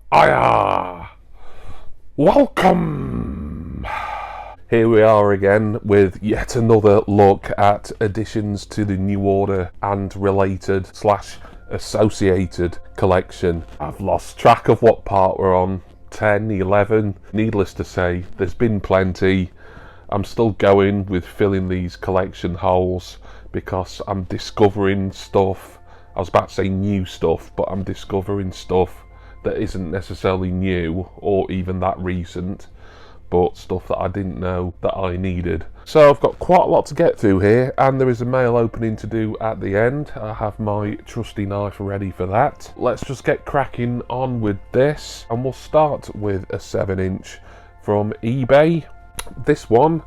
Aya! Welcome! Here we are again with yet another look at additions to the New Order and related / associated collection. I've lost track of what part we're on, 10, 11. Needless to say, there's been plenty. I'm still going with filling these collection holes because I'm discovering stuff. I was about to say new stuff, but I'm discovering stuff that isn't necessarily new or even that recent, but stuff that I didn't know that I needed. So I've got quite a lot to get through here, and there is a mail opening to do at the end. I have my trusty knife ready for that. Let's just get cracking on with this, and we'll start with a 7-inch from eBay. This one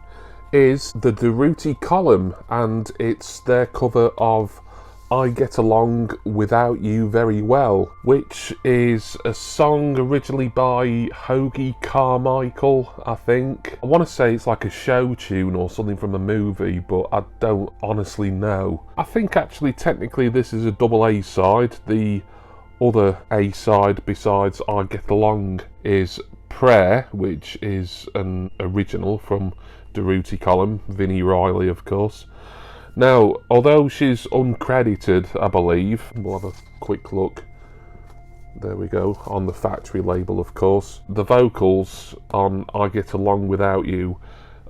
is the Durutti Column, and it's their cover of I Get Along Without You Very Well, which is a song originally by Hoagy Carmichael, I think. I want to say it's like a show tune or something from a movie, but I don't honestly know. I think actually technically this is a double A side. The other A side besides I Get Along is Prayer, which is an original from Durutti Column, Vinnie Riley of course. Now, although she's uncredited, I believe, we'll have a quick look. There we go, on the factory label, of course. The vocals on I Get Along Without You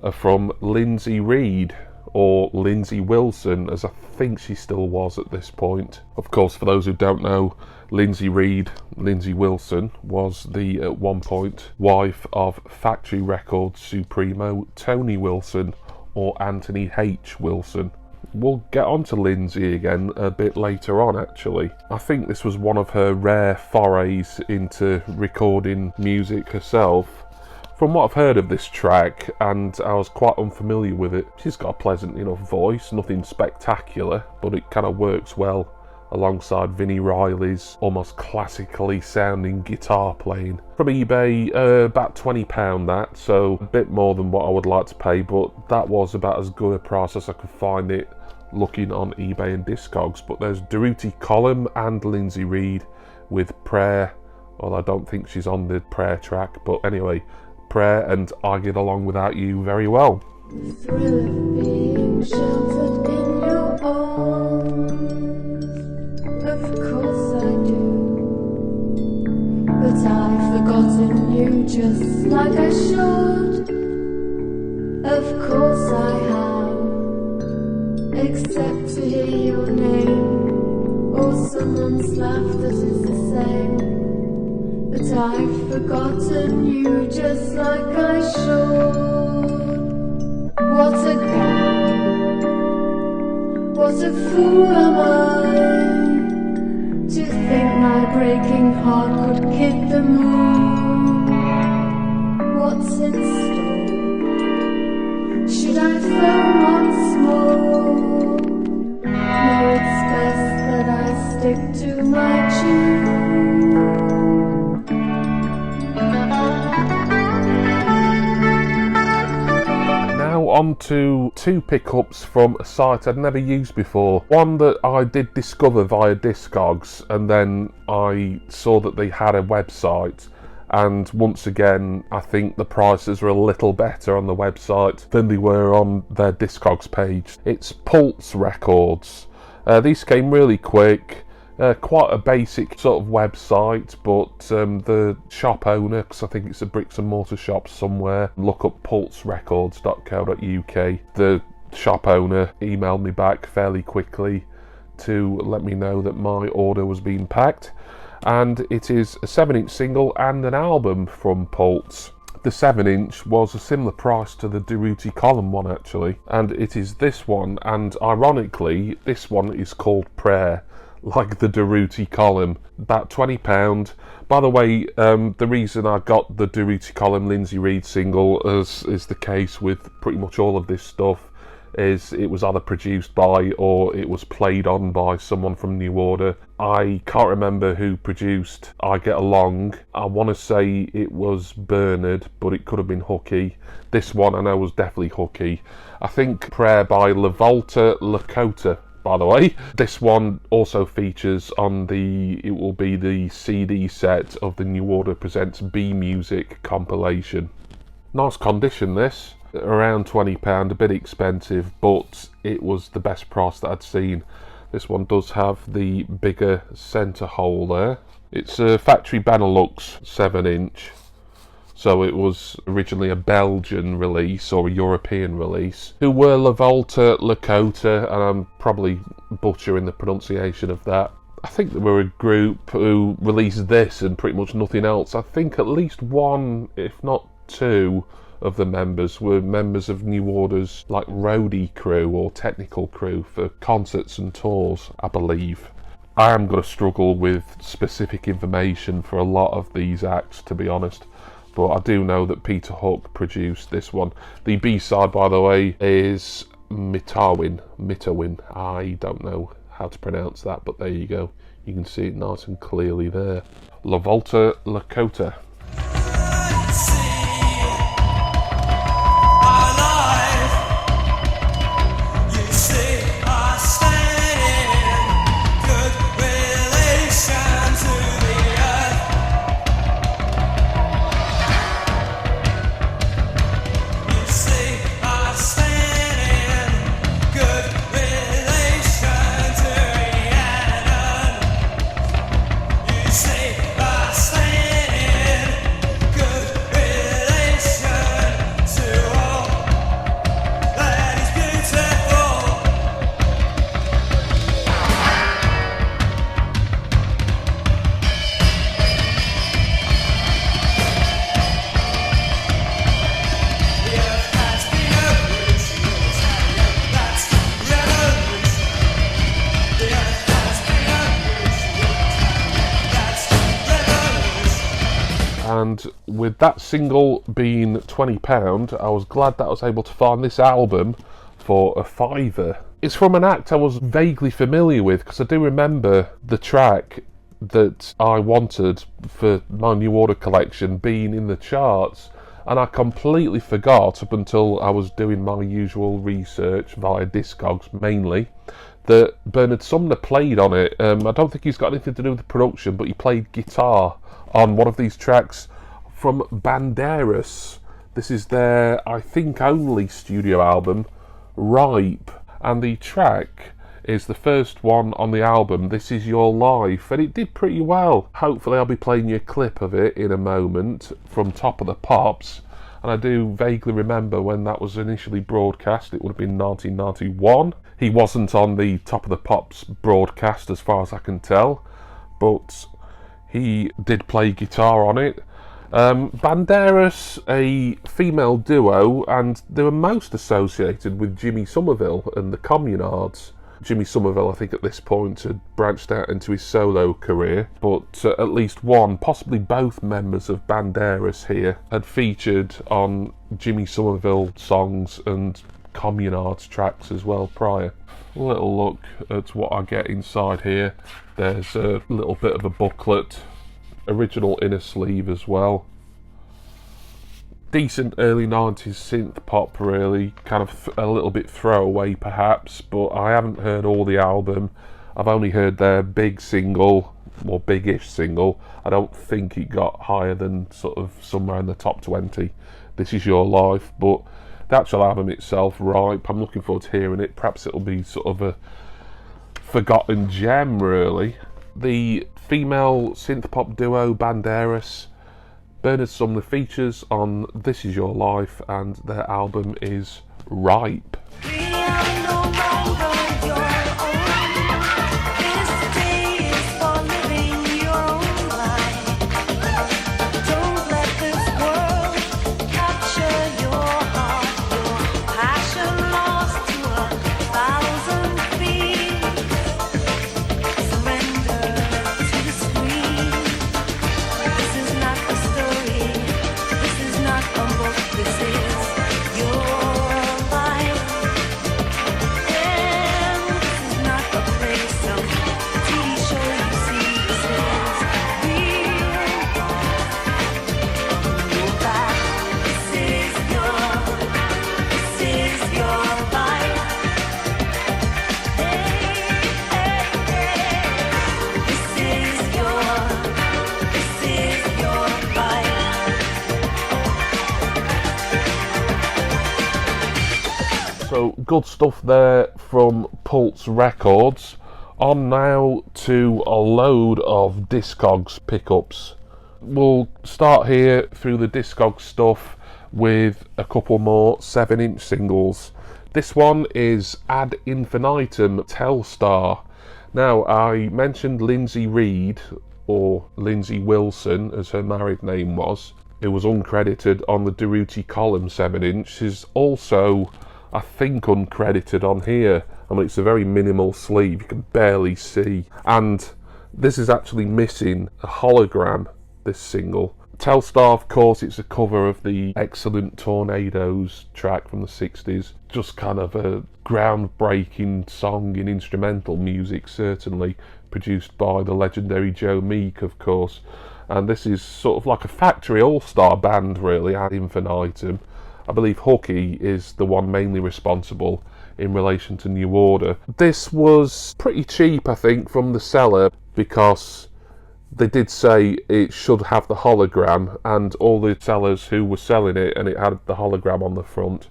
are from Lindsay Reed, or Lindsay Wilson, as I think she still was at this point. Of course, for those who don't know, Lindsay Reed, Lindsay Wilson, was the, at one point, wife of Factory Records supremo Tony Wilson, or Anthony H. Wilson. We'll get on to Lindsay again a bit later on, actually. I think this was one of her rare forays into recording music herself. From what I've heard of this track, and I was quite unfamiliar with it, she's got a pleasant enough voice, nothing spectacular, but it kind of works well alongside Vinnie Riley's almost classically sounding guitar playing. From eBay, about £20 that, so a bit more than what I would like to pay, but that was about as good a price as I could find it looking on eBay and Discogs. But there's Durutti Column and Lindsay Reed with Prayer. Well, I don't think she's on the Prayer track, but anyway, Prayer and I Get Along Without You Very Well. The thrill of being sheltered in your arms, of course I do, but I've forgotten you just like I should. Of course I have, except to hear your name, or someone's laugh that is the same. But I've forgotten you just like I should. What a guy, what a fool am I, to think my breaking heart could kid the moon. What's in store? Should I phone once more? No, it's best that I stick to my tune. On to two pickups from a site I'd never used before. One that I did discover via Discogs, and then I saw that they had a website, and once again I think the prices are a little better on the website than they were on their Discogs page. It's Pulse Records. These came really quick. Quite a basic sort of website, but the shop owner, because I think it's a bricks and mortar shop somewhere, look up pulserecords.co.uk. The shop owner emailed me back fairly quickly to let me know that my order was being packed, and it is a 7-inch single and an album from Pulse. The 7-inch was a similar price to the Durutti Column one actually, and it is this one, and ironically this one is called Prayer, like the Durutti Column. About £20. By the way, the reason I got the Durutti Column Lindsay Reed single, as is the case with pretty much all of this stuff, is it was either produced by or it was played on by someone from New Order. I can't remember who produced I Get Along. I want to say it was Bernard, but it could have been Hooky. This one I know was definitely Hooky. I think Prayer by LaVolta Lakota. by the way. This one also features on it will be the CD set of the New Order Presents B Music compilation. Nice condition this, around £20, a bit expensive, but it was the best price that I'd seen. This one does have the bigger centre hole there. It's a factory Benelux 7-inch. So it was originally a Belgian release or a European release, who were La Volta Lakota, and I'm probably butchering the pronunciation of that. I think they were a group who released this and pretty much nothing else. I think at least one, if not two, of the members were members of New Order's like roadie crew or technical crew for concerts and tours, I believe. I am going to struggle with specific information for a lot of these acts, to be honest. But I do know that Peter Hook produced this one. The B-side, by the way, is Mitawin. I don't know how to pronounce that, but there you go. You can see it nice and clearly there. La Volta Lakota. And with that single being £20, I was glad that I was able to find this album for a £5. It's from an act I was vaguely familiar with, because I do remember the track that I wanted for my New Order collection being in the charts, and I completely forgot up until I was doing my usual research via Discogs mainly, that Bernard Sumner played on it. I don't think he's got anything to do with the production, but he played guitar on one of these tracks from Banderas. This is their, I think, only studio album, Ripe, and the track is the first one on the album, This Is Your Life, and it did pretty well. Hopefully I'll be playing you a clip of it in a moment from Top of the Pops, and I do vaguely remember when that was initially broadcast. It would have been 1991. He wasn't on the Top of the Pops broadcast as far as I can tell, but he did play guitar on it. Banderas, a female duo, and they were most associated with Jimmy Somerville and the Communards. Jimmy Somerville, I think at this point, had branched out into his solo career, but at least one, possibly both members of Banderas here had featured on Jimmy Somerville songs and Communards tracks as well prior. A little look at what I get inside here. There's a little bit of a booklet, original inner sleeve as well. Decent early 90s synth pop, really, kind of a little bit throwaway perhaps, but I haven't heard all the album. I've only heard their big single, or big-ish single. I don't think it got higher than sort of somewhere in the top 20, This Is Your Life, but the actual album itself, Ripe, I'm looking forward to hearing it. Perhaps it'll be sort of a forgotten gem, really. The female synth pop duo Banderas, Bernard Sumner features on This Is Your Life, and their album is Ripe. So, good stuff there from Pulse Records. On now to a load of Discogs pickups. We'll start here through the Discogs stuff with a couple more 7-inch singles. This one is Ad Infinitum Telstar. Now, I mentioned Lindsay Reed, or Lindsay Wilson as her married name was. It was uncredited on the Durutti Column 7-inch. She's also, I think, uncredited on here. I mean, it's a very minimal sleeve, you can barely see. And this is actually missing a hologram, this single. Telstar, of course, it's a cover of the excellent Tornadoes track from the 60s. Just kind of a groundbreaking song in instrumental music, certainly, produced by the legendary Joe Meek, of course. And this is sort of like a factory all-star band, really, Ad Infinitum. I believe Hooky is the one mainly responsible in relation to New Order. This was pretty cheap, I think, from the seller, because they did say it should have the hologram, and all the sellers who were selling it and it had the hologram on the front,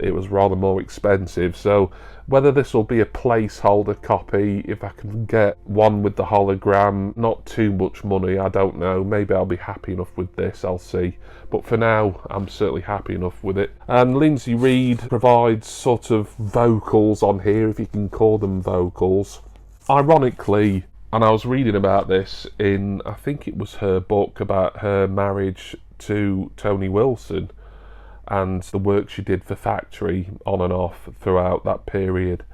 it was rather more expensive. So whether this will be a placeholder copy, if I can get one with the hologram, not too much money, I don't know. Maybe I'll be happy enough with this, I'll see. But for now, I'm certainly happy enough with it. And Lindsay Reed provides sort of vocals on here, if you can call them vocals. Ironically, and I was reading about this in, I think it was her book about her marriage to Tony Wilson and the work she did for Factory on and off throughout that period.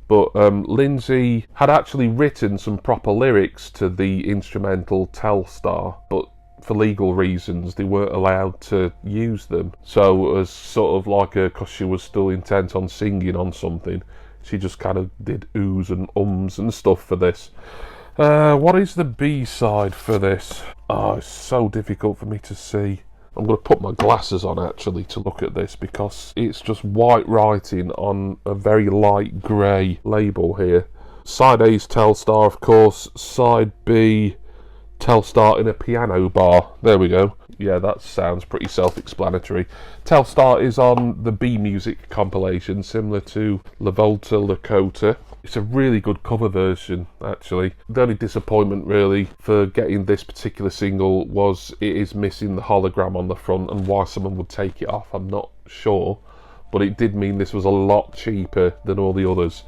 But Lindsay had actually written some proper lyrics to the instrumental Telstar, but for legal reasons they weren't allowed to use them. So as sort of like because she was still intent on singing on something, she just kind of did oohs and ums and stuff for this. What is the B-side for this? Oh, it's so difficult for me to see. I'm going to put my glasses on actually to look at this, because it's just white writing on a very light grey label here. Side A's Telstar, of course. Side B, Telstar in a piano bar. There we go. Yeah, that sounds pretty self-explanatory. Telstar is on the B Music compilation, similar to La Volta Lakota. It's a really good cover version, actually. The only disappointment, really, for getting this particular single was it is missing the hologram on the front, and why someone would take it off, I'm not sure. But it did mean this was a lot cheaper than all the others.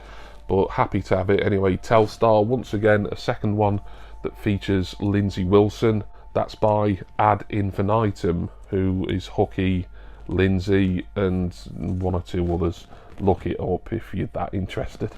But happy to have it anyway. Telstar, once again, a second one that features Lindsay Wilson. That's by Ad Infinitum, who is Hooky, Lindsay, and one or two others. Look it up if you're that interested.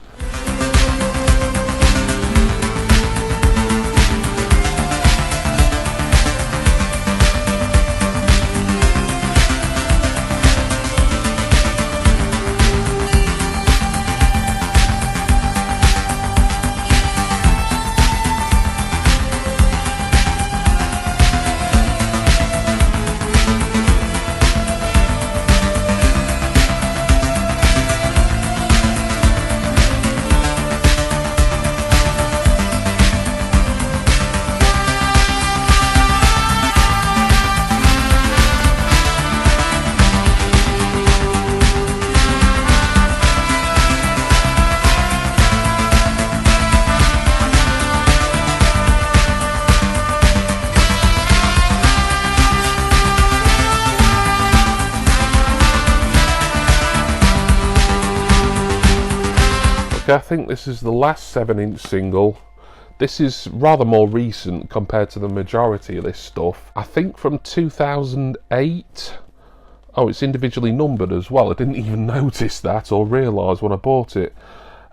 I think this is the last 7-inch single. This is rather more recent compared to the majority of this stuff. I think from 2008. Oh, it's individually numbered as well. I didn't even notice that or realise when I bought it.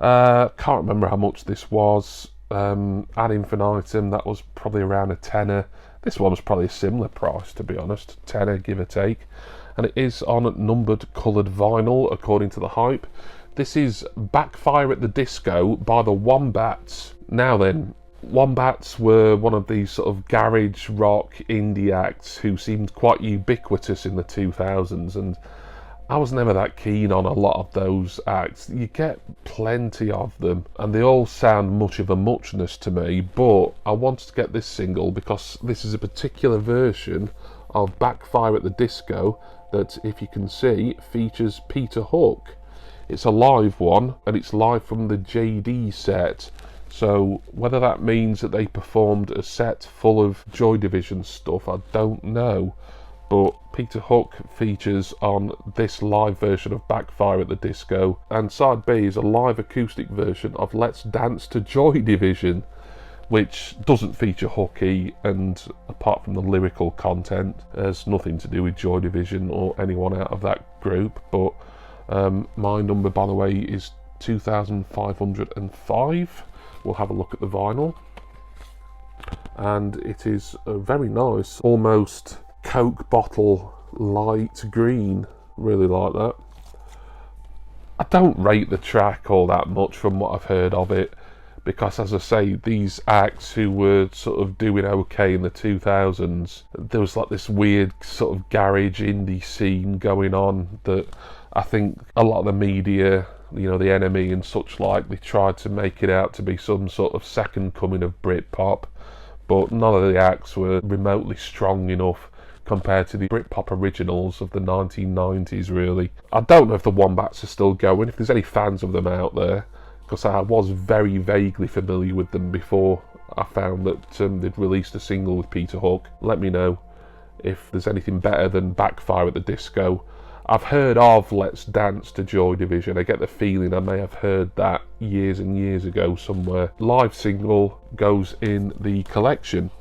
Can't remember how much this was. Ad Infinitum, that was probably around a tenner. This one was probably a similar price, to be honest. Tenner, give or take. And it is on numbered coloured vinyl, according to the hype. This is Backfire at the Disco by the Wombats. Now then, Wombats were one of these sort of garage rock indie acts who seemed quite ubiquitous in the 2000s, and I was never that keen on a lot of those acts. You get plenty of them, and they all sound much of a muchness to me, but I wanted to get this single because this is a particular version of Backfire at the Disco that, if you can see, features Peter Hook. It's a live one, and it's live from the JD set. So whether that means that they performed a set full of Joy Division stuff, I don't know. But Peter Hook features on this live version of Backfire at the Disco, and side B is a live acoustic version of Let's Dance to Joy Division, which doesn't feature Hooky, and apart from the lyrical content, has nothing to do with Joy Division or anyone out of that group. But my number, by the way, is 2505. We'll have a look at the vinyl, and it is very nice, almost Coke bottle light green. Really like that. I don't rate the track all that much from what I've heard of it, because, as I say, these acts who were sort of doing okay in the 2000s, there was like this weird sort of garage indie scene going on that I think a lot of the media, you know, the Enemy and such like, they tried to make it out to be some sort of second coming of Britpop, but none of the acts were remotely strong enough compared to the Britpop originals of the 1990s, really. I don't know if the Wombats are still going, if there's any fans of them out there, because I was very vaguely familiar with them before I found that they'd released a single with Peter Hook. Let me know if there's anything better than Backfire at the Disco. I've heard of Let's Dance to Joy Division. I get the feeling I may have heard that years and years ago somewhere. Live single goes in the collection.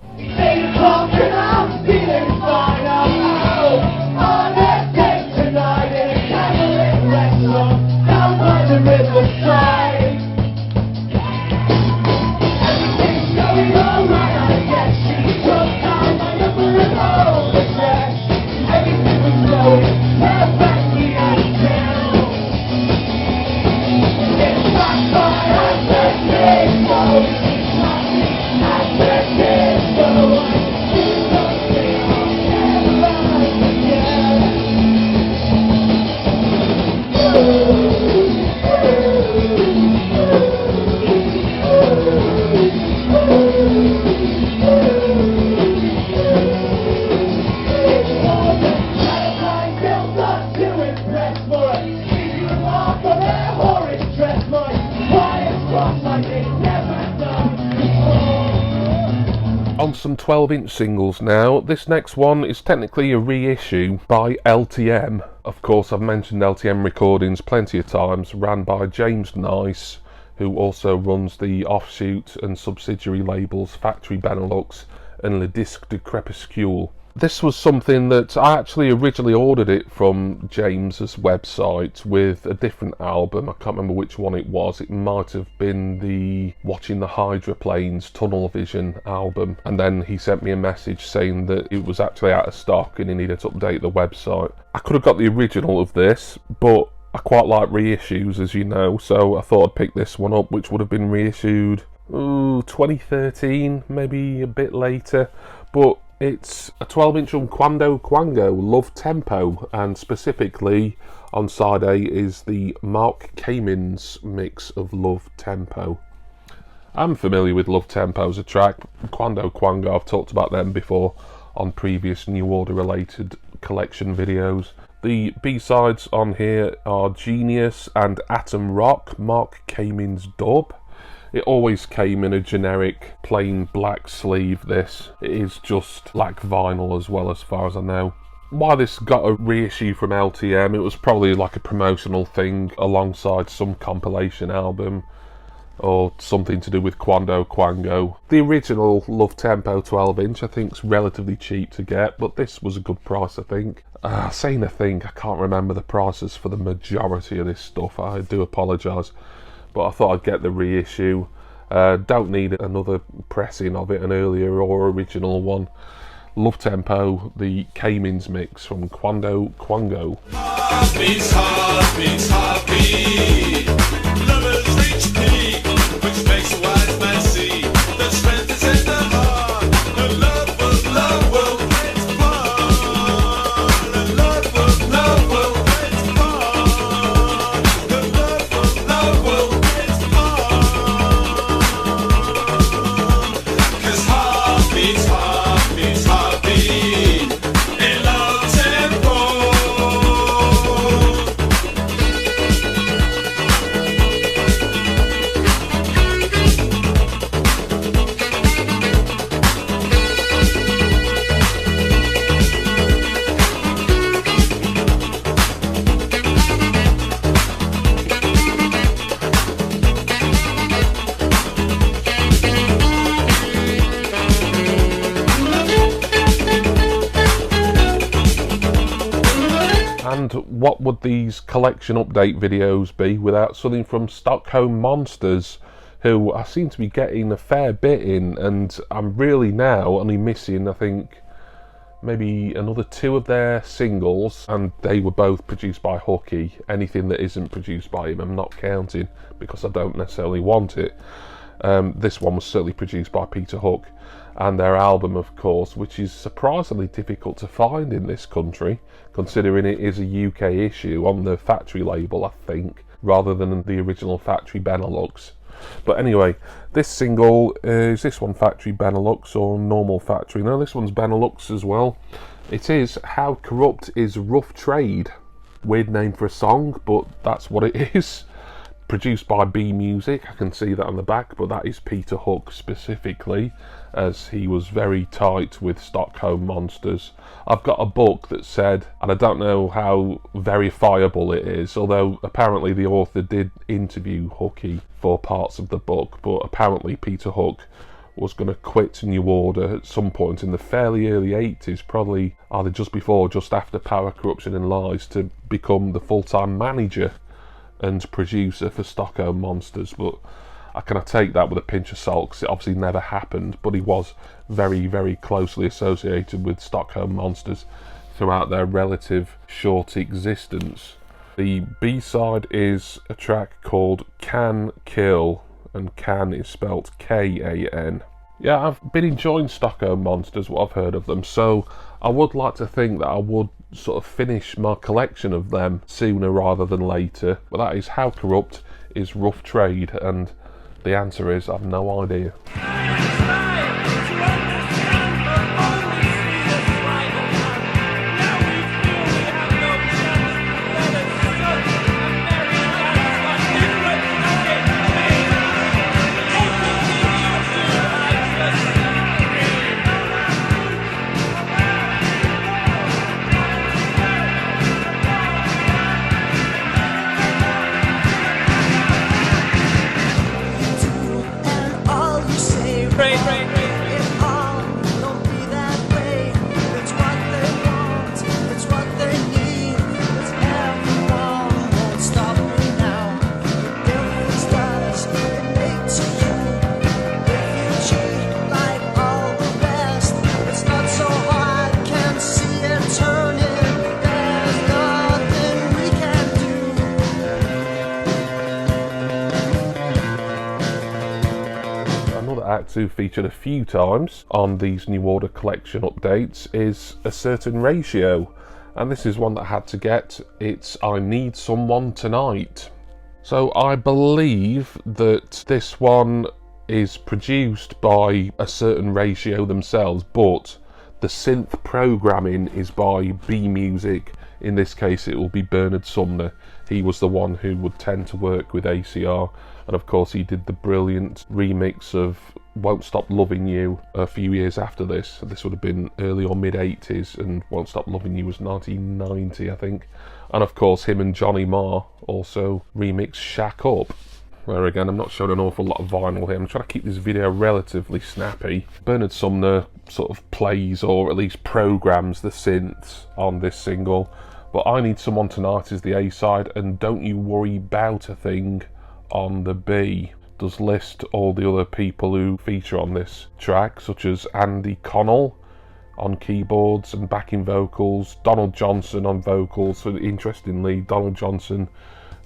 On some 12-inch singles now. This next one is technically a reissue by LTM. Of course, I've mentioned LTM Recordings plenty of times, ran by James Nice, who also runs the offshoot and subsidiary labels Factory Benelux and Le Disque du Crépuscule. This was something that I actually originally ordered it from James's website with a different album. I can't remember which one it was. It might have been the Watching the Hydroplanes Tunnel Vision album. And then he sent me a message saying that it was actually out of stock and he needed to update the website. I could have got the original of this, but I quite like reissues, as you know, so I thought I'd pick this one up, which would have been reissued 2013, maybe a bit later. But it's a 12-inch on Quando Quango Love Tempo, and specifically on side A is the Mark Kamins mix of Love Tempo. I'm familiar with Love Tempo as a track. Quando Quango, I've talked about them before on previous New Order related collection videos. The B-sides on here are Genius and Atom Rock, Mark Kamins dub. It always came in a generic plain black sleeve, this. It is just black vinyl as well, as far as I know. Why this got a reissue from LTM, it was probably like a promotional thing alongside some compilation album or something to do with Quando Quango. The original Love Tempo 12-inch I think is relatively cheap to get, but this was a good price, I think. Saying I think, I can't remember the prices for the majority of this stuff, I do apologise. But I thought I'd get the reissue. Don't need another pressing of it, an earlier or original one. Love Tempo, the Kamins mix from Quando Quango. Heartbeats, heartbeats, heartbeat. Lovers reach peak, which makes a wise man see the strength is in the heart. The love will it's fun. The love will it's fun. The love will it's fun. 'Cause heartbeats, heartbeats, heartbeat. In love tempo. And what would these collection update videos be without something from Stockholm Monsters, who I seem to be getting a fair bit in, and I'm really now only missing, I think, maybe another 2 of their singles, and they were both produced by Hooky. Anything that isn't produced by him I'm not counting, because I don't necessarily want it. This one was certainly produced by Peter Hook, and their album, of course, which is surprisingly difficult to find in this country, considering it is a UK issue on the Factory label, I think, rather than the original Factory Benelux. But anyway, this single, is this one Factory Benelux or normal Factory? No, this one's Benelux as well. It is How Corrupt Is Rough Trade. Weird name for a song, but that's what it is. Produced by B Music, I can see that on the back, but that is Peter Hook specifically, as he was very tight with Stockholm Monsters. I've got a book that said, and I don't know how verifiable it is, although apparently the author did interview Hooky for parts of the book, but apparently Peter Hook was going to quit New Order at some point in the fairly early 80s, probably either just before or just after Power, Corruption and Lies, to become the full-time manager and producer for Stockholm Monsters. But I kind of take that with a pinch of salt, because it obviously never happened, but he was very, very closely associated with Stockholm Monsters throughout their relative short existence. The B-side is a track called Can Kill, and Can is spelt K-A-N. Yeah, I've been enjoying Stockholm Monsters, what I've heard of them, so I would like to think that I would sort of finish my collection of them sooner rather than later. But that is How Corrupt Is Rough Trade, and the answer is I've no idea. Act who featured a few times on these New Order collection updates is A Certain Ratio, and this is one that had to get. It's I Need Someone Tonight. So I believe that this one is produced by A Certain Ratio themselves, but the synth programming is by B Music. In this case it will be Bernard Sumner. He was the one who would tend to work with ACR, and of course he did the brilliant remix of Won't Stop Loving You a few years after this. This would have been early or mid 80s, and Won't Stop Loving You was 1990, I think. And of course him and Johnny Marr also remixed Shack Up, where again I'm not showing an awful lot of vinyl here. I'm trying to keep this video relatively snappy. Bernard Sumner sort of plays, or at least programs, the synths on this single, but I Need Someone Tonight is the A-side, and Don't You Worry About a Thing on the B. Does list all the other people who feature on this track, such as Andy Connell on keyboards and backing vocals, Donald Johnson on vocals. So interestingly, Donald Johnson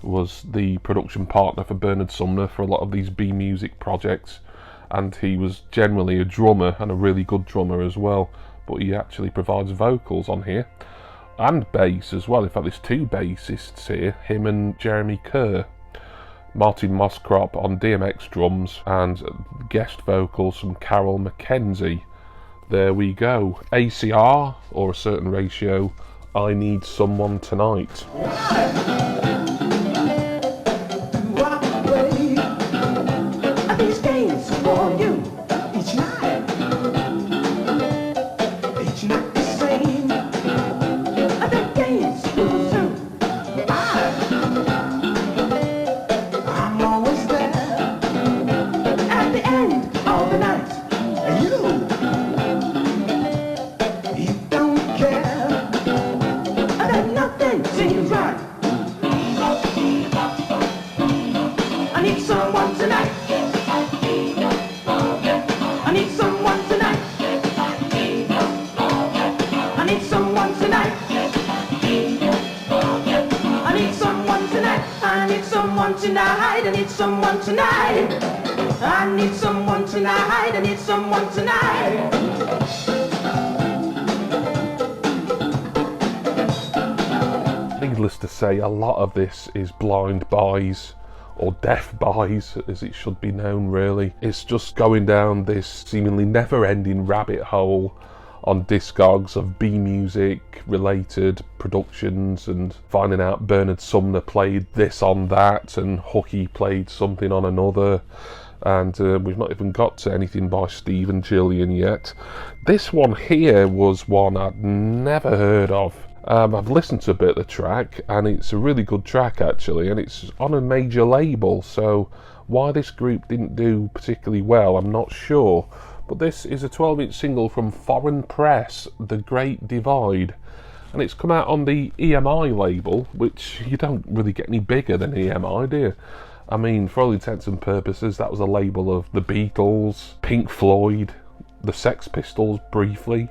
was the production partner for Bernard Sumner for a lot of these B Music projects, and he was generally a drummer, and a really good drummer as well, but he actually provides vocals on here and bass as well. In fact, there's 2 bassists here, him and Jeremy Kerr. Martin Moskrop on DMX drums, and guest vocals from Carol McKenzie. There we go. ACR, or A Certain Ratio, I Need Someone Tonight. Nothing to tonight. I need someone tonight. I need someone tonight. Needless to say, a lot of this is blind buys, or deaf buys as it should be known really. It's just going down this seemingly never-ending rabbit hole on Discogs of B-music related productions and finding out Bernard Sumner played this on that and Hooky played something on another, and we've not even got to anything by Stephen Gillian yet. This one here was one I'd never heard of. I've listened to a bit of the track and it's a really good track actually, and it's on a major label, so why this group didn't do particularly well I'm not sure. But this is a 12-inch single from Foreign Press, The Great Divide, and it's come out on the EMI label, which you don't really get any bigger than EMI, do you? I mean, for all intents and purposes, that was a label of the Beatles, Pink Floyd, the Sex Pistols briefly,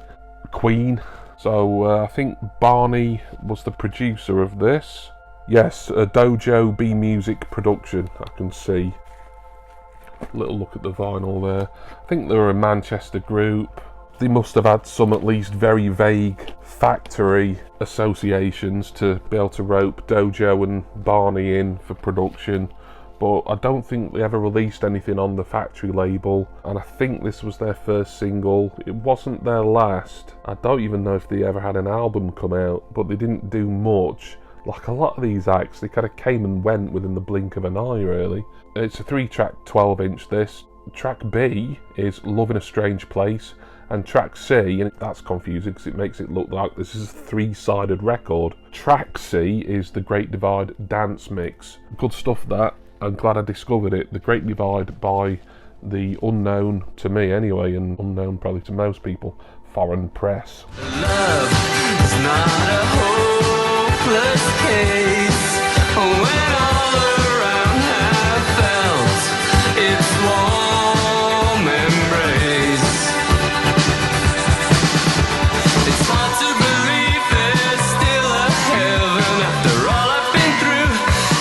Queen. So I think Barney was the producer of this. Yes, a Dojo B Music production, I can see. Little look at the vinyl there. I think they're a Manchester group. They must have had some at least very vague factory associations to be able to rope Dojo and Barney in for production, but I don't think they ever released anything on the factory label, and I think this was their first single. It wasn't their last. I don't even know if they ever had an album come out, but they didn't do much. Like a lot of these acts, they kind of came and went within the blink of an eye really. It's a 3-track 12-inch this. Track B is Love in a Strange Place, and track C, and that's confusing because it makes it look like this is a 3-sided record. Track C is The Great Divide Dance Mix. Good stuff that. I'm glad I discovered it. The Great Divide by the unknown, to me anyway, and unknown probably to most people, Foreign Press. Love is not a hopeless case. When all around have felt its warm embrace, it's hard to believe there's still a heaven after all I've been through.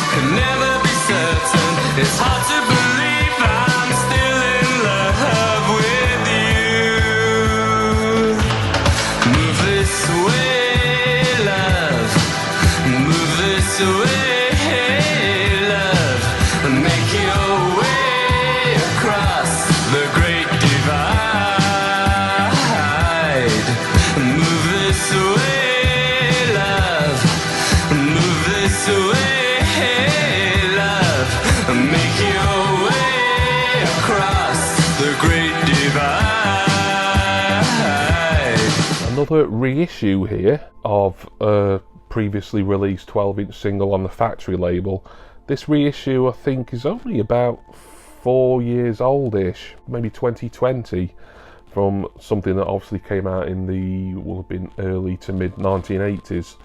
Could never be certain. It's hard to believe I'm still in love with you. Move this way, love. Move this way, love. Make your way across the great divide. Move this way, love. Move this way, love. Make your way across the great divide. Another reissue here of a previously released 12-inch single on the factory label. This reissue I think is only about 4 years old-ish, maybe 2020, from something that obviously came out in the, will have been early to mid 1980s,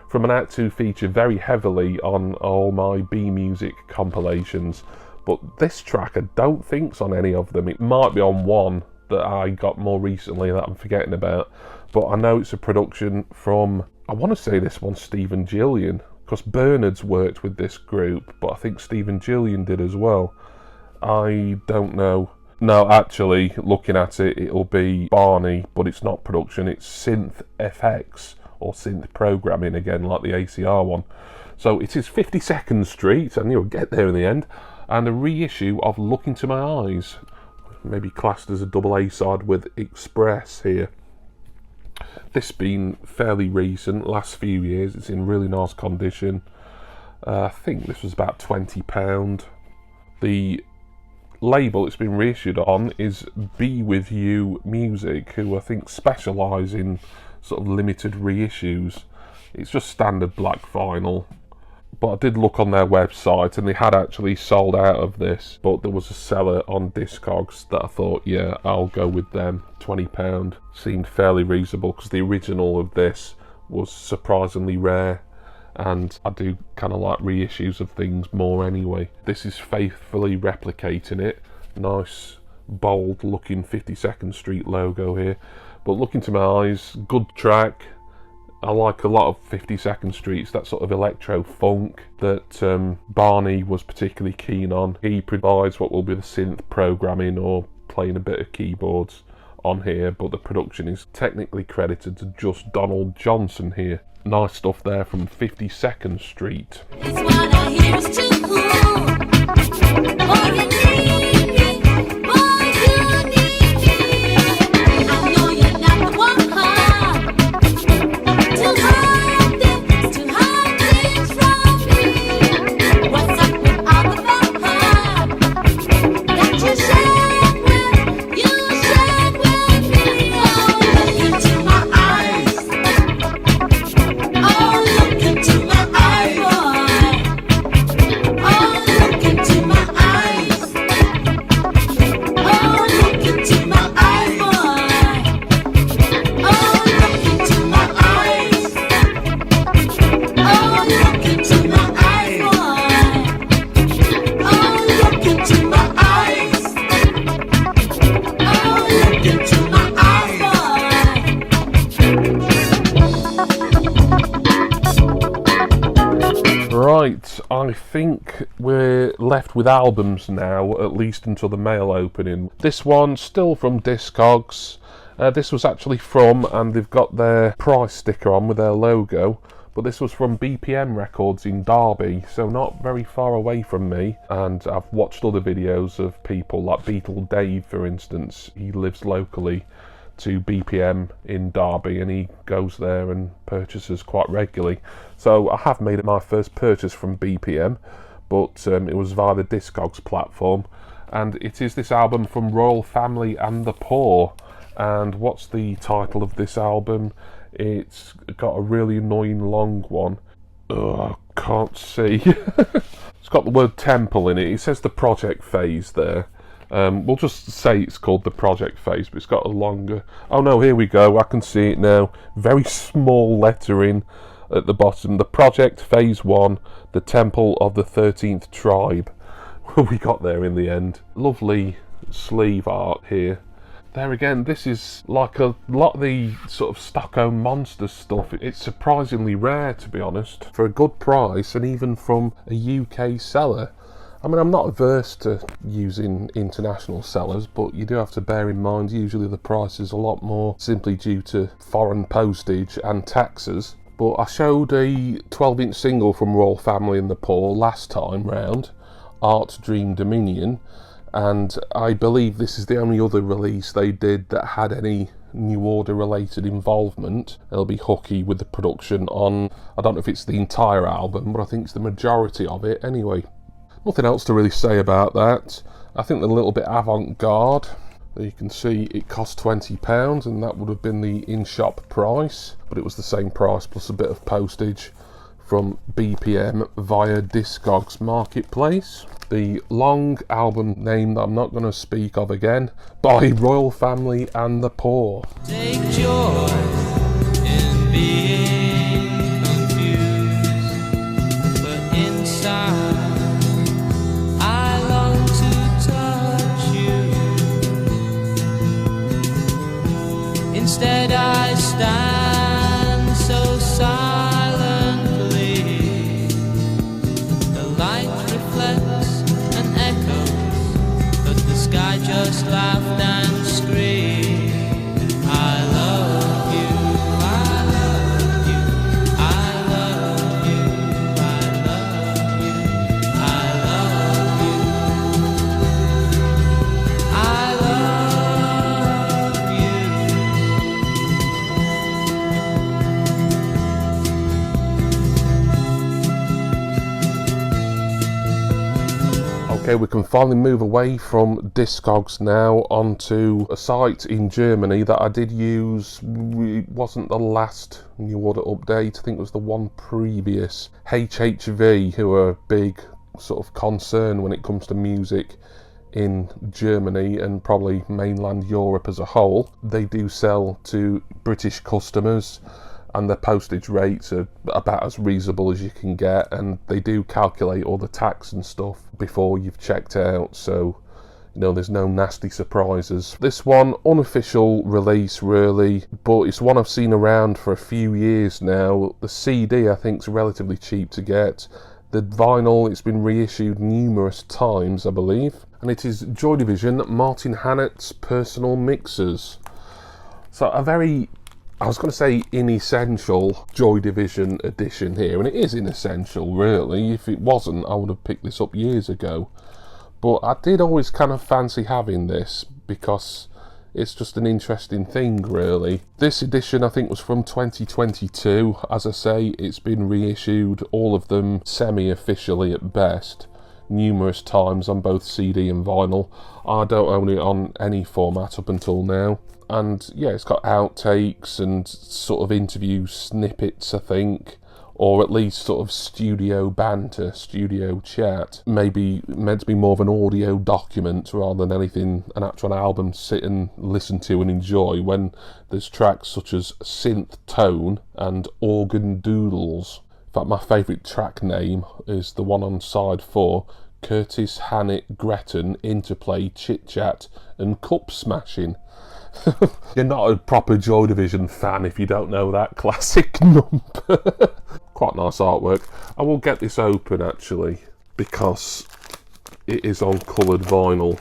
from an Act 2 feature very heavily on all my B-music compilations. But this track I don't think's on any of them. It might be on one that I got more recently that I'm forgetting about, but I know it's a production from, I want to say this one's Stephen Gillian, because Bernard's worked with this group, but I think Stephen Gillian did as well. I don't know. No, actually, looking at it, it'll be Barney, but it's not production, it's Synth FX, or synth programming again, like the ACR one. So it is 52nd Street, and you'll get there in the end, and a reissue of Look Into My Eyes, maybe classed as a double A-side with Express here. This being fairly recent, last few years, it's in really nice condition. I think this was about £20. The label it's been reissued on is Be With You Music, who I think specialise in sort of limited reissues. It's just standard black vinyl, but I did look on their website and they had actually sold out of this, but there was a seller on Discogs that I thought, yeah, I'll go with them. £20 seemed fairly reasonable because the original of this was surprisingly rare, and I do kind of like reissues of things more anyway. This is faithfully replicating it. Nice bold looking 52nd Street logo here. But Look Into My Eyes, good track. I like a lot of 52nd Street's that sort of electro funk that Barney was particularly keen on. He provides what will be the synth programming or playing a bit of keyboards on here, but the production is technically credited to just Donald Johnson here. Nice stuff there from 52nd Street. It's what I hear is too cool. Boy, you need me. Boy, you need me. I know you're not the one. To hide things from me. What's up with all the fun that you shared with me? Oh, look into my eyes. Oh, look into my eyes, boy. Oh, look into my eyes. Oh, look into my eyes, boy. Oh, look into my eyes. Oh, look into my eyes, boy. Oh, look into my eyes. Oh, look into my eyes, boy. Right, I think we're left with albums now, at least until the mail opening. This one, still from Discogs. This was actually from, and they've got their price sticker on with their logo, but this was from BPM Records in Derby, so not very far away from me. And I've watched other videos of people like Beetle Dave, for instance. He lives locally to BPM in Derby, and he goes there and purchases quite regularly. So I have made my first purchase from BPM, but it was via the Discogs platform, and it is this album from Royal Family and the Poor. And what's the title of this album? It's got a really annoying long one. I can't see. It's got the word temple in it. It says the project phase there. We'll just say it's called the project phase, but it's got a longer... Oh no, here we go. I can see it now. Very small lettering at the bottom. The project phase 1, the temple of the 13th tribe. We got there in the end. Lovely sleeve art here. There again, this is like a lot of the sort of Stockholm Monsters stuff. It's surprisingly rare, to be honest, for a good price, and even from a UK seller. I mean, I'm not averse to using international sellers, but you do have to bear in mind usually the price is a lot more simply due to foreign postage and taxes. But I showed a 12-inch single from Royal Family and the Poor last time round, Art Dream Dominion, and I believe this is the only other release they did that had any New Order related involvement. It'll be hooky with the production on, I don't know if it's the entire album, but I think it's the majority of it anyway. Nothing else to really say about that. I think they're a little bit avant-garde. You can see it cost £20, and that would have been the in-shop price, but it was the same price plus a bit of postage from BPM via Discogs Marketplace. The long album name that I'm not going to speak of again, by Royal Family and the Poor. Take joy in being confused, but inside I long to touch you. Instead I stand so silently. The light reflects and echoes, but the sky just laughed and screamed. I love you, I love you, I love you, I love you, I love you, I love you. Okay, we can finally move away from Discogs now onto a site in Germany that I did use. It wasn't the last New Order update, I think it was the one previous. HHV, who are a big sort of concern when it comes to music in Germany and probably mainland Europe as a whole. They do sell to British customers, and their postage rates are about as reasonable as you can get, and they do calculate all the tax and stuff before you've checked out, so You know, there's no nasty surprises. This one, unofficial release really, but it's one I've seen around for a few years now. The CD I think is relatively cheap to get. The vinyl, it's been reissued numerous times, I believe. And it is Joy Division, Martin Hannett's Personal Mixers. So a very, I was going to say inessential Joy Division edition here, and it is inessential really. If it wasn't, I would have picked this up years ago. But I did always kind of fancy having this because it's just an interesting thing really. This edition I think was from 2022. As I say, it's been reissued, all of them semi-officially at best, numerous times on both CD and vinyl. I don't own it on any format up until now. And yeah, it's got outtakes and sort of interview snippets I think, or at least sort of studio banter, studio chat. Maybe meant to be more of an audio document rather than anything, an actual album to sit and listen to and enjoy, when there's tracks such as Synth Tone and Organ Doodles. In fact, my favourite track name is the one on side 4, Curtis Hannett Gretton Interplay Chit Chat and Cup Smashing. You're not a proper Joy Division fan if you don't know that classic number. Quite nice artwork. I will get this open actually because it is on coloured vinyl.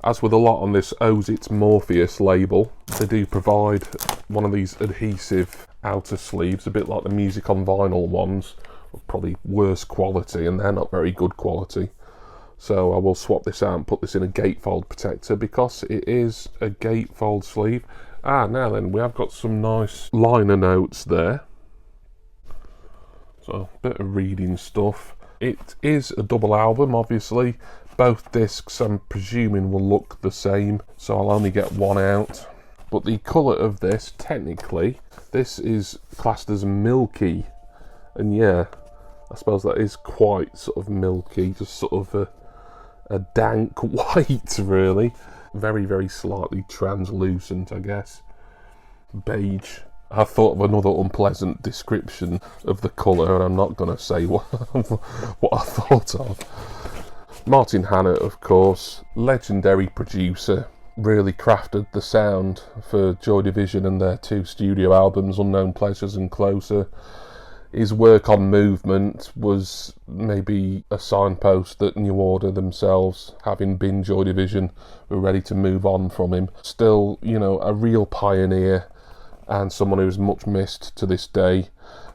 As with a lot on this owes its Morpheus label, they do provide one of these adhesive outer sleeves, a bit like the Music on Vinyl ones, of probably worse quality, and they're not very good quality. So I will swap this out and put this in a gatefold protector because it is a gatefold sleeve. Now then, we have got some nice liner notes there. So a bit of reading stuff. It is a double album, obviously. Both discs, I'm presuming, will look the same, so I'll only get one out. But the colour of this, technically, this is classed as milky. And yeah, I suppose that is quite sort of milky, just sort of a dank white really. Very, very slightly translucent, I guess. Beige. I thought of another unpleasant description of the colour, and I'm not going to say what I thought of. Martin Hannett, of course, legendary producer, really crafted the sound for Joy Division and their 2 studio albums, Unknown Pleasures and Closer. His work on Movement was maybe a signpost that New Order themselves, having been Joy Division, were ready to move on from him. Still, you know, a real pioneer and someone who's much missed to this day.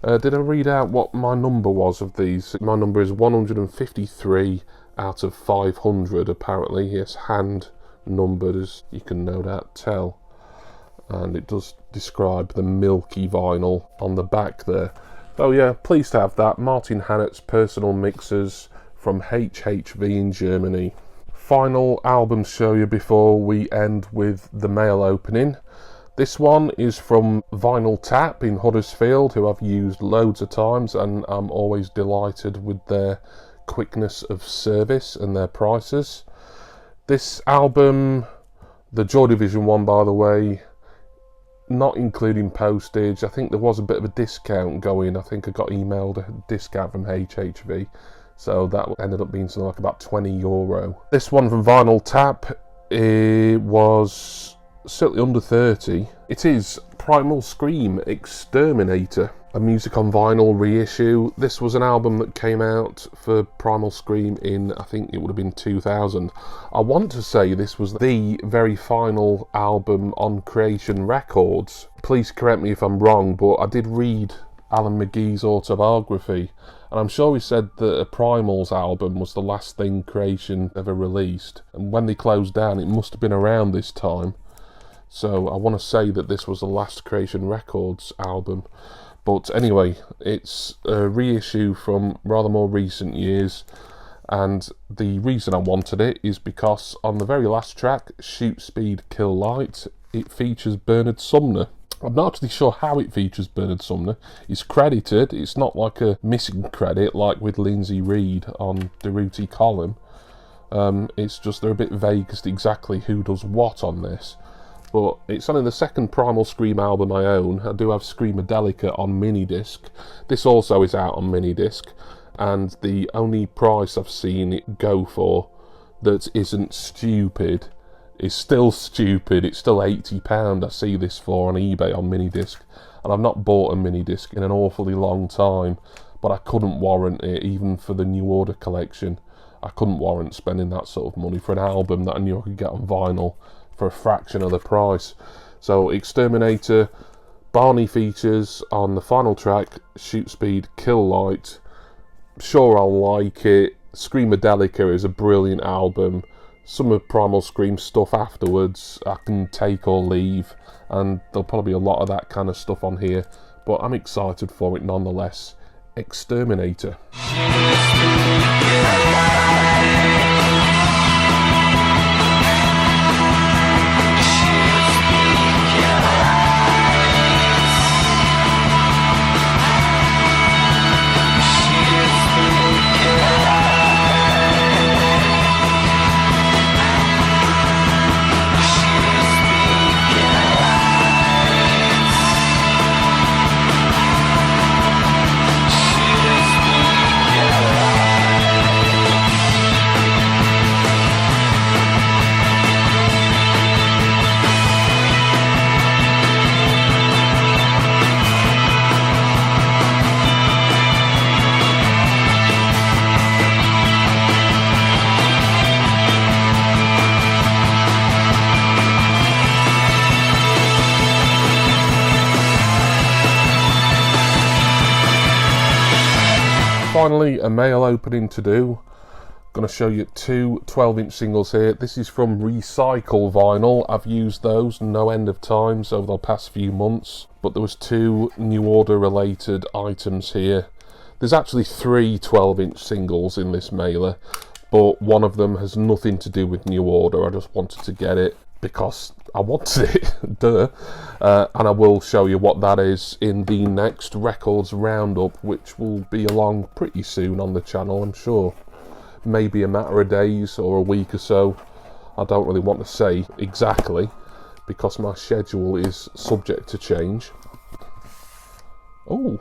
Did I read out what my number was of these? My number is 153 out of 500 apparently. Yes, hand numbered, as you can no doubt tell. And it does describe the milky vinyl on the back there. Oh yeah, pleased to have that. Martin Hannett's Personal Mixers from HHV in Germany. Final album to show you before we end with the mail opening. This one is from Vinyl Tap in Huddersfield, who I've used loads of times, and I'm always delighted with their quickness of service and their prices. This album, the Joy Division one by the way, not including postage. I think there was a bit of a discount going. I think I got emailed a discount from HHV, so that ended up being something like about €20. This one from Vinyl Tap, it was certainly under 30. It is Primal Scream Exterminator, a Music on Vinyl reissue. This was an album that came out for Primal Scream in, I think it would have been 2000. I want to say this was the very final album on Creation Records. Please correct me if I'm wrong, but I did read Alan McGee's autobiography, and I'm sure he said that a Primal's album was the last thing Creation ever released, and when they closed down it must have been around this time. So I want to say that this was the last Creation Records album. But anyway, it's a reissue from rather more recent years, and the reason I wanted it is because on the very last track, Shoot Speed Kill Light, it features Bernard Sumner. I'm not actually sure how it features Bernard Sumner. He's credited. It's not like a missing credit like with Lindsay Reed on Durruti Column. It's just they're a bit vague as to exactly who does what on this. But it's only the second Primal Scream album I own. I do have Screamadelica on minidisc. This also is out on minidisc, and the only price I've seen it go for that isn't stupid is still stupid. It's still £80 I see this for on eBay on Minidisc, and I've not bought a Minidisc in an awfully long time, but I couldn't warrant it even for the New Order collection. I couldn't warrant spending that sort of money for an album that I knew I could get on vinyl for a fraction of the price. So Exterminator, Barney features on the final track, Shoot Speed, Kill Light. Sure, I'll like it. Screamadelica is a brilliant album. Some of Primal Scream stuff afterwards I can take or leave, and there'll probably be a lot of that kind of stuff on here, but I'm excited for it nonetheless. Exterminator. Finally, a male opening to do. Going to show you two 12-inch singles here. This is from Recycle Vinyl. I've used those no end of times over the past few months, but there was two New Order related items here. There's actually three 12-inch singles in this mailer, but one of them has nothing to do with New Order. I just wanted to get it because I wanted it, duh. And I will show you what that is in the next Records Roundup, which will be along pretty soon on the channel, I'm sure. Maybe a matter of days or a week or so. I don't really want to say exactly, because my schedule is subject to change. Oh,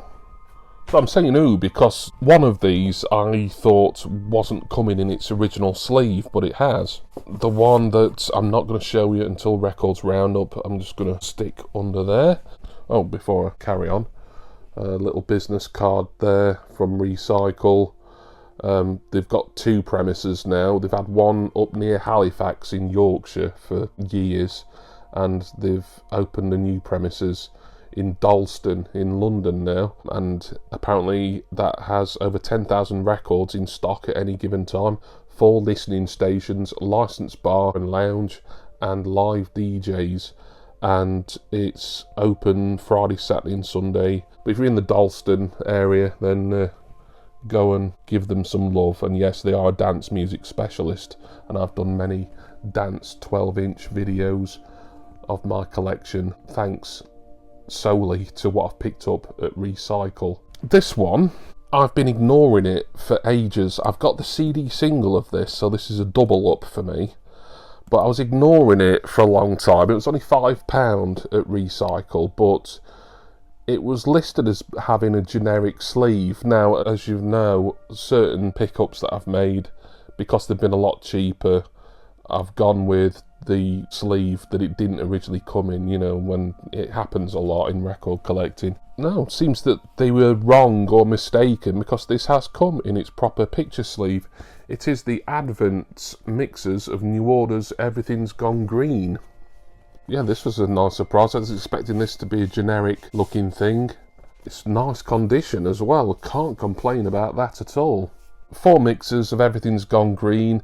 but I'm saying ooh because one of these I thought wasn't coming in its original sleeve, but it has. The one that I'm not going to show you until Records Roundup, I'm just going to stick under there. Oh, before I carry on, a little business card there from Recycle. They've got two premises now. They've had one up near Halifax in Yorkshire for years, and they've opened a new premises in Dalston in London now, and apparently that has over 10,000 records in stock at any given time, 4 listening stations, licensed bar and lounge, and live DJs, and it's open Friday, Saturday and Sunday. But if you're in the Dalston area, then go and give them some love. And yes, they are a dance music specialist, and I've done many dance 12-inch videos of my collection thanks solely to what I've picked up at Recycle. This one, I've been ignoring it for ages. I've got the CD single of this, so this is a double up for me, but I was ignoring it for a long time. It was only £5 at Recycle, but it was listed as having a generic sleeve. Now, as you know, certain pickups that I've made, because they've been a lot cheaper, I've gone with the sleeve that it didn't originally come in, you know, when it happens a lot in record collecting. No, it seems that they were wrong or mistaken, because this has come in its proper picture sleeve. It is the Advent mixers of New Order's Everything's Gone Green. Yeah, this was a nice surprise. I was expecting this to be a generic looking thing. It's nice condition as well, can't complain about that at all. 4 mixers of Everything's Gone Green.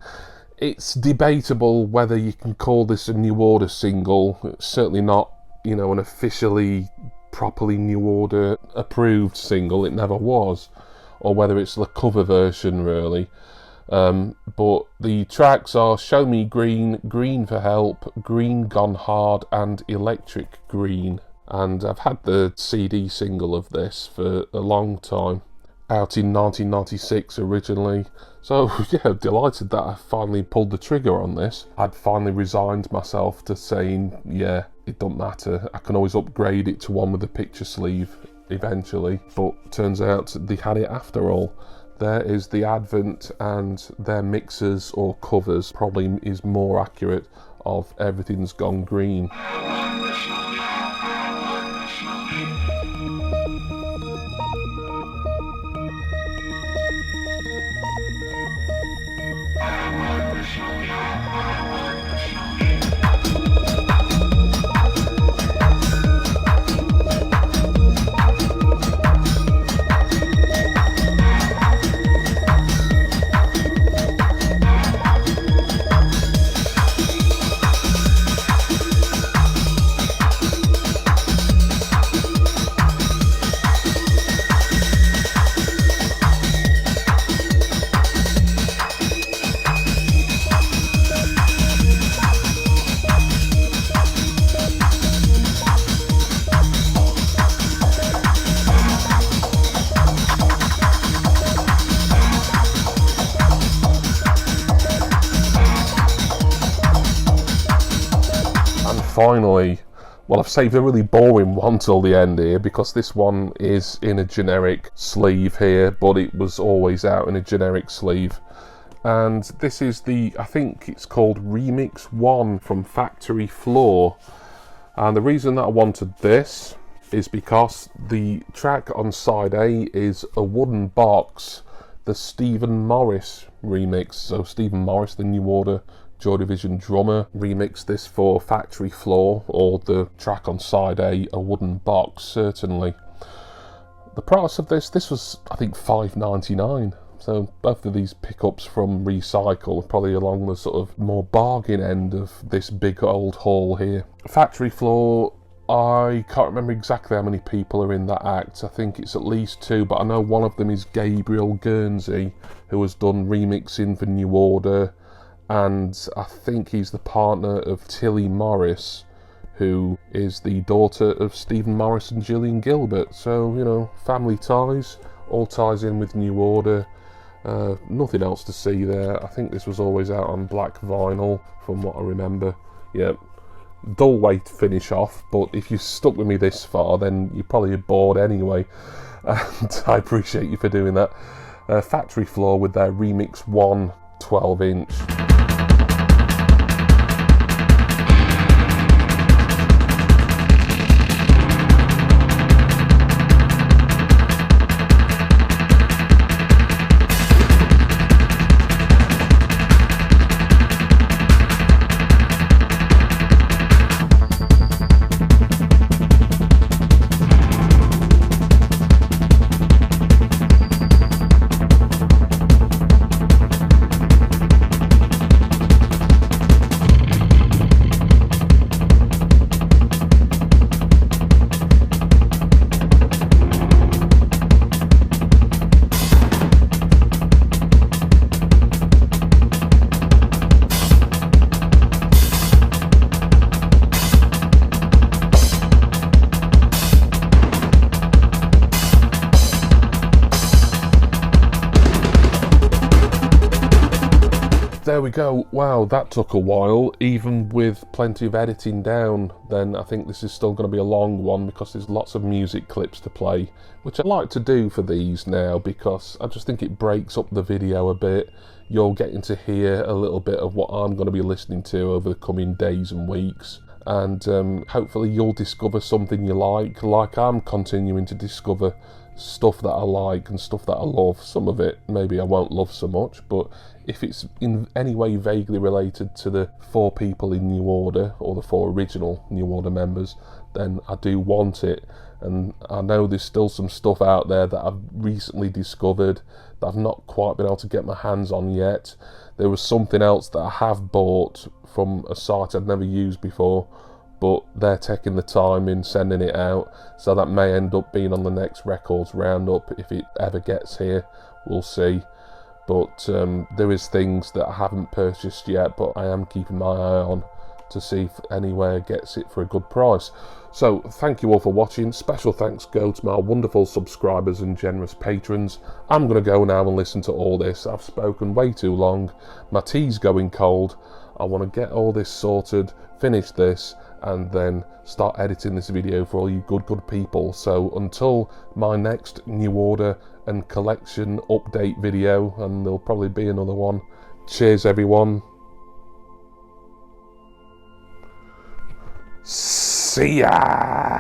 It's debatable whether you can call this a New Order single. It's certainly not, you know, an officially, properly New Order approved single. It never was. Or whether it's the cover version, really. But the tracks are Show Me Green, Green for Help, Green Gone Hard, and Electric Green. And I've had the CD single of this for a long time. Out in 1996 originally. So yeah, delighted that I finally pulled the trigger on this. I'd finally resigned myself to saying, yeah, it doesn't matter. I can always upgrade it to one with a picture sleeve eventually. But turns out they had it after all. there is the Advent and their mixers or covers, probably is more accurate, of Everything's Gone Green. Finally, well, I've saved a really boring one till the end here because this one is in a generic sleeve here, but it was always out in a generic sleeve. And this is the, I think it's called Remix 1 from Factory Floor. And the reason that I wanted this is because the track on side A is A Wooden Box, the Stephen Morris remix. So Stephen Morris, the New Order Joy Division drummer, remixed this for Factory Floor, or the track on side A, A Wooden Box, certainly. The price of this was, I think, $5.99. So both of these pickups from Recycle are probably along the sort of more bargain end of this big old haul here. Factory Floor, I can't remember exactly how many people are in that act. I think it's at least 2, but I know one of them is Gabriel Guernsey, who has done remixing for New Order, and I think he's the partner of Tilly Morris, who is the daughter of Stephen Morris and Gillian Gilbert. So, you know, family ties, all ties in with New Order. Nothing else to see there. I think this was always out on black vinyl, from what I remember. Yeah, dull way to finish off, but if you stuck with me this far, then you're probably bored anyway, and I appreciate you for doing that. Factory Floor with their Remix 1 12-inch. There we go. Wow, that took a while. Even with plenty of editing down, then I think this is still going to be a long one because there's lots of music clips to play, which I like to do for these now because I just think it breaks up the video a bit. You're getting to hear a little bit of what I'm going to be listening to over the coming days and weeks. And hopefully you'll discover something you like I'm continuing to discover stuff that I like and stuff that I love. Some of it maybe I won't love so much, but if it's in any way vaguely related to the 4 people in New Order, or the 4 original New Order members, then I do want it. And I know there's still some stuff out there that I've recently discovered that I've not quite been able to get my hands on yet. There was something else that I have bought from a site I'd never used before, but they're taking the time in sending it out, so that may end up being on the next Records Roundup if it ever gets here. We'll see. But there is things that I haven't purchased yet, but I am keeping my eye on to see if anywhere gets it for a good price. So thank you all for watching. Special thanks go to my wonderful subscribers and generous patrons. I'm going to go now and listen to all this. I've spoken way too long. My tea's going cold. I want to get all this sorted, finish this, and then start editing this video for all you good people. So until my next New Order and Collection update video, and there'll probably be another one, cheers everyone. See ya!